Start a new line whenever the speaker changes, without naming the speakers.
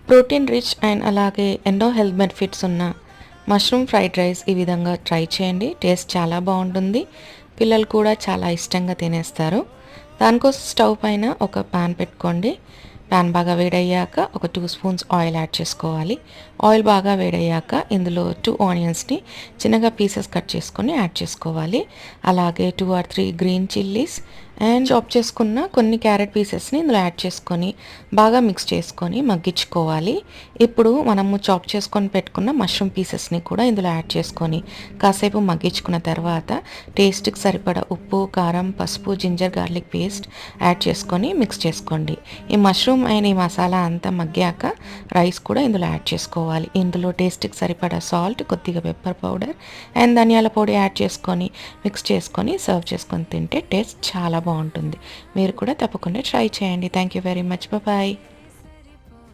Protein rich and అలాగే ఎన్నో health benefits ఉన్న మష్రూమ్ ఫ్రైడ్ రైస్ ఈ విధంగా ట్రై చేయండి. టేస్ట్ చాలా బాగుంటుంది. పిల్లలు కూడా చాలా ఇష్టంగా తినేస్తారు. దానికోసం స్టవ్ పైన ఒక పాన్ పెట్టుకోండి. పాన్ బాగా వేడయ్యాక ఒక 2 స్పూన్స్ ఆయిల్ యాడ్ చేసుకోవాలి. ఆయిల్ బాగా వేడయ్యాక ఇందులో 2 ఆనియన్స్ని చిన్నగా పీసెస్ కట్ చేసుకొని యాడ్ చేసుకోవాలి. అలాగే 2 or 3 green chillies and chop చేసుకున్న కొన్ని క్యారెట్ పీసెస్ని ఇందులో యాడ్ చేసుకొని బాగా మిక్స్ చేసుకొని మగ్గించుకోవాలి. ఇప్పుడు మనము చాప్ చేసుకొని పెట్టుకున్న మష్రూమ్ పీసెస్ని కూడా ఇందులో యాడ్ చేసుకొని కాసేపు మగ్గించుకున్న తర్వాత టేస్ట్కి సరిపడా ఉప్పు, కారం, పసుపు, జింజర్ గార్లిక్ పేస్ట్ యాడ్ చేసుకొని మిక్స్ చేసుకోండి. ఈ మష్రూమ్ అండ్ ఈ మసాలా అంతా మగ్గాక రైస్ కూడా ఇందులో యాడ్ చేసుకోవాలి. ఇందులో టేస్ట్కి సరిపడా సాల్ట్, కొద్దిగా పెప్పర్ పౌడర్ అండ్ ధనియాల పొడి యాడ్ చేసుకొని మిక్స్ చేసుకొని సర్వ్ చేసుకొని తింటే టేస్ట్ చాలా బాగుంటుంది. మీరు కూడా తప్పకుండా ట్రై చేయండి. Thank you very much. Bye.